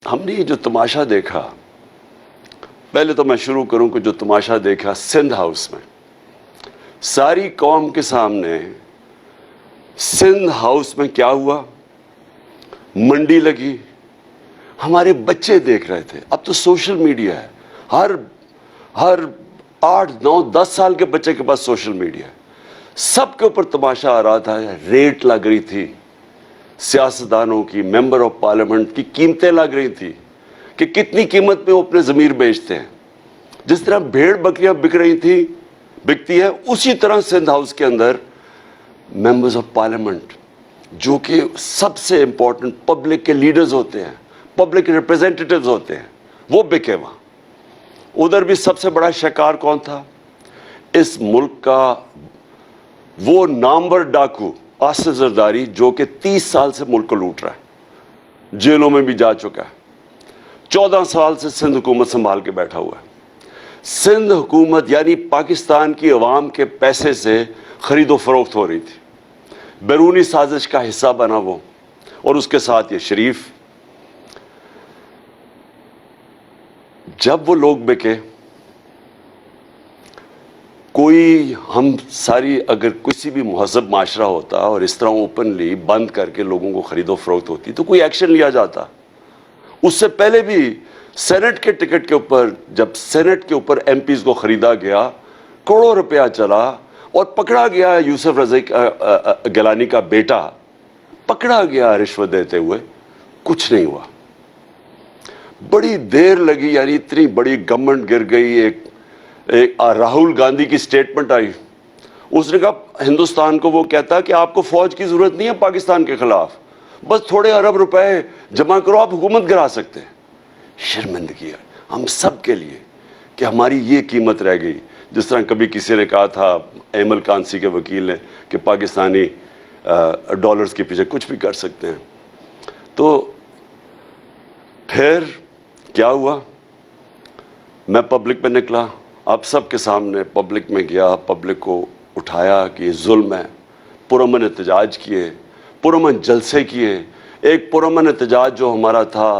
ہم نے یہ جو تماشا دیکھا، پہلے تو میں شروع کروں کہ جو تماشا دیکھا سندھ ہاؤس میں، ساری قوم کے سامنے سندھ ہاؤس میں کیا ہوا، منڈی لگی، ہمارے بچے دیکھ رہے تھے. اب تو سوشل میڈیا ہے، ہر 8 9 10 سال کے بچے کے پاس سوشل میڈیا ہے، سب کے اوپر تماشا آ رہا تھا. ریٹ لگ رہی تھی سیاستدانوں کی، ممبر آف پارلیمنٹ کی قیمتیں لگ رہی تھی کہ کتنی قیمت پہ وہ اپنے ضمیر بیچتے ہیں. جس طرح بھیڑ بکریاں بک رہی تھی، بکتی ہے، اسی طرح سندھ ہاؤس کے اندر ممبرز آف پارلیمنٹ جو کہ سب سے امپورٹنٹ پبلک کے لیڈرز ہوتے ہیں، پبلک کے ریپرزینٹیٹیوز ہوتے ہیں، وہ بکے وہاں. ادھر بھی سب سے بڑا شکار کون تھا؟ اس ملک کا وہ نامور ڈاکو آصف زرداری، جو کہ 30 سال سے ملک کو لوٹ رہا ہے، جیلوں میں بھی جا چکا ہے، 14 سال سے سندھ حکومت سنبھال کے بیٹھا ہوا ہے. سندھ حکومت یعنی پاکستان کی عوام کے پیسے سے خرید و فروخت ہو رہی تھی، بیرونی سازش کا حصہ بنا وہ، اور اس کے ساتھ یہ شریف. جب وہ لوگ بکے، کوئی ہم ساری اگر کسی بھی مہذب معاشرہ ہوتا اور اس طرح اوپنلی بند کر کے لوگوں کو خرید و فروخت ہوتی تو کوئی ایکشن لیا جاتا. اس سے پہلے بھی سینٹ کے ٹکٹ کے اوپر، جب سینٹ کے اوپر ایم پیز کو خریدا گیا، کروڑوں روپیہ چلا اور پکڑا گیا. یوسف رضا گیلانی کا بیٹا پکڑا گیا رشوت دیتے ہوئے، کچھ نہیں ہوا. بڑی دیر لگی، یعنی اتنی بڑی گورنمنٹ گر گئی. ایک راہل گاندھی کی سٹیٹمنٹ آئی، اس نے کہا ہندوستان کو، وہ کہتا کہ آپ کو فوج کی ضرورت نہیں ہے پاکستان کے خلاف، بس تھوڑے ارب روپے جمع کرو، آپ حکومت گرا سکتے ہیں. شرمندگی ہے ہم سب کے لیے کہ ہماری یہ قیمت رہ گئی. جس طرح کبھی کسی نے کہا تھا، ایمل کانسی کے وکیل نے، کہ پاکستانی ڈالرز کے پیچھے کچھ بھی کر سکتے ہیں. تو پھر کیا ہوا؟ میں پبلک میں نکلا، آپ سب کے سامنے پبلک میں گیا، پبلک کو اٹھایا کہ یہ ظلم ہے. پرامن احتجاج کیے، پرامن جلسے کیے. ایک پرامن احتجاج جو ہمارا تھا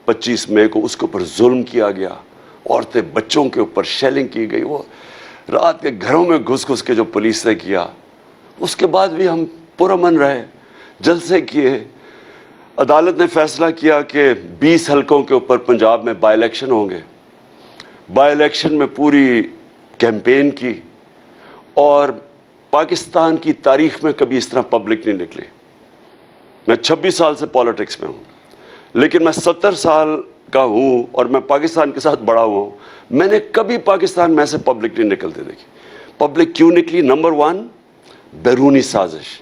25 مئی کو، اس کے اوپر ظلم کیا گیا، عورتیں بچوں کے اوپر شیلنگ کی گئی. وہ رات کے گھروں میں گھس گھس کے جو پولیس نے کیا، اس کے بعد بھی ہم پرامن رہے، جلسے کیے. عدالت نے فیصلہ کیا کہ 20 حلقوں کے اوپر پنجاب میں بائی الیکشن ہوں گے. بائی الیکشن میں پوری کیمپین کی، اور پاکستان کی تاریخ میں کبھی اس طرح پبلک نہیں نکلی. میں 26 سال سے پالیٹکس میں ہوں، لیکن میں 70 سال کا ہوں اور میں پاکستان کے ساتھ بڑا ہوں. میں نے کبھی پاکستان میں سے پبلک نہیں نکلتے دیکھی. پبلک کیوں نکلی؟ نمبر 1، بیرونی سازش.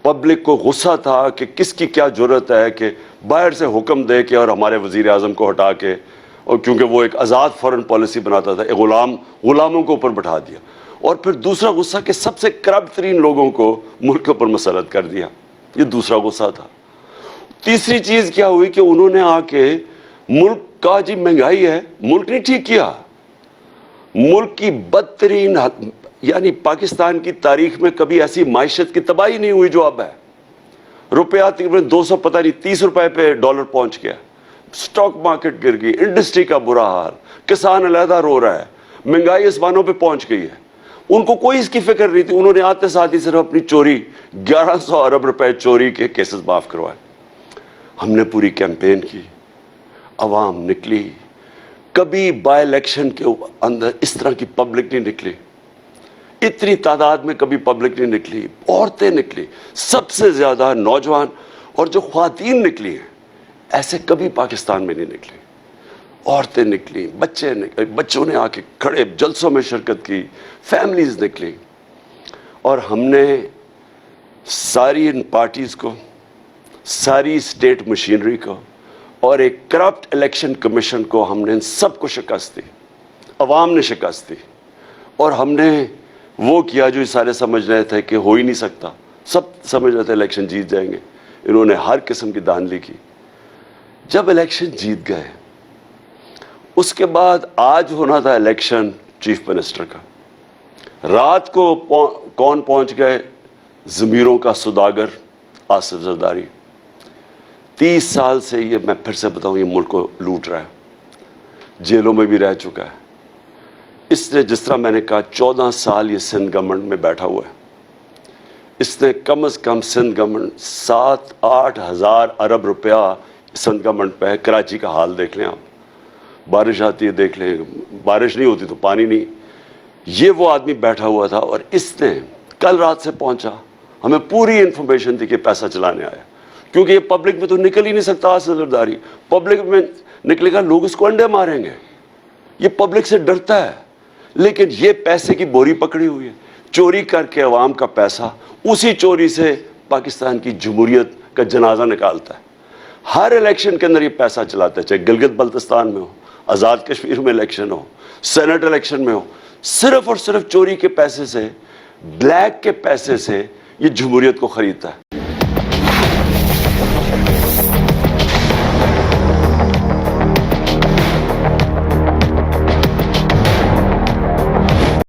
پبلک کو غصہ تھا کہ کس کی کیا جرت ہے کہ باہر سے حکم دے کے اور ہمارے وزیر اعظم کو ہٹا کے، اور کیونکہ وہ ایک آزاد فورن پالیسی بناتا تھا، غلاموں کو اوپر بٹھا دیا. اور پھر دوسرا غصہ کہ سب سے کرپٹ ترین لوگوں کو ملک کے اوپر مسلط کر دیا. یہ دوسرا غصہ تھا. تیسری چیز کیا ہوئی کہ انہوں نے آ کے ملک کا، جی مہنگائی ہے، ملک نے ٹھیک کیا. ملک کی بدترین، یعنی پاکستان کی تاریخ میں کبھی ایسی معیشت کی تباہی نہیں ہوئی جو اب ہے. روپیہ تقریباً 200 پتہ نہیں 30 روپے پہ ڈالر پہنچ گیا. سٹاک مارکیٹ گر گئی، انڈسٹری کا برا حال، کسان علیحدہ رو رہا ہے، مہنگائی آسمانوں پہ پہنچ گئی ہے. ان کو کوئی اس کی فکر نہیں تھی. انہوں نے آتے ساتھ ہی صرف اپنی چوری، 1100 ارب روپے چوری کے کیسز معاف کروائے. ہم نے پوری کیمپین کی، عوام نکلی. کبھی بائی الیکشن کے اندر اس طرح کی پبلک نہیں نکلی، اتنی تعداد میں کبھی پبلک نہیں نکلی. عورتیں نکلی، سب سے زیادہ نوجوان، اور جو خواتین نکلی ہیں ایسے کبھی پاکستان میں نہیں نکلی. عورتیں نکلی، بچوں نے آ کے کھڑے جلسوں میں شرکت کی، فیملیز نکلی. اور ہم نے ساری ان پارٹیز کو، ساری اسٹیٹ مشینری کو اور ایک کرپٹ الیکشن کمیشن کو، ہم نے ان سب کو شکست دی. عوام نے شکست دی. اور ہم نے وہ کیا جو سارے سمجھ رہے تھے کہ ہو ہی نہیں سکتا. سب سمجھ رہے تھے الیکشن جیت جائیں گے. انہوں نے ہر قسم کی دھاندلی کی. جب الیکشن جیت گئے، اس کے بعد آج ہونا تھا الیکشن چیف منسٹر کا. رات کو کون پہنچ گئے؟ ضمیروں کا سوداگر آصف زرداری. 30 سال سے یہ میں پھر سے بتاؤں یہ ملک کو لوٹ رہا ہے، جیلوں میں بھی رہ چکا ہے۔ اس نے جس طرح میں نے کہا 14 سال یہ سندھ گورنمنٹ میں بیٹھا ہوا ہے، اس نے کم از کم سندھ گورنمنٹ 7-8 ہزار ارب روپیہ سندھ گورنمنٹ پہ ہے۔ کراچی کا حال دیکھ لیں آپ، بارش آتی ہے دیکھ لیں، بارش نہیں ہوتی تو پانی نہیں۔ یہ وہ آدمی بیٹھا ہوا تھا اور اس نے کل رات سے پہنچا، ہمیں پوری انفارمیشن تھی کہ پیسہ چلانے آیا، کیونکہ یہ پبلک میں تو نکل ہی نہیں سکتا اصلداری، پبلک میں نکلے گا لوگ اس کو انڈے ماریں گے، یہ پبلک سے ڈرتا ہے۔ لیکن یہ پیسے کی بوری پکڑی ہوئی ہے، چوری کر کے عوام کا پیسہ، اسی چوری سے پاکستان کی جمہوریت کا جنازہ نکالتا ہے۔ ہر الیکشن کے اندر یہ پیسہ چلاتا ہے، چاہے گلگت بلتستان میں ہو، آزاد کشمیر میں الیکشن ہو، سینٹ الیکشن میں ہو، صرف اور صرف چوری کے پیسے سے، بلیک کے پیسے سے یہ جمہوریت کو خریدتا ہے۔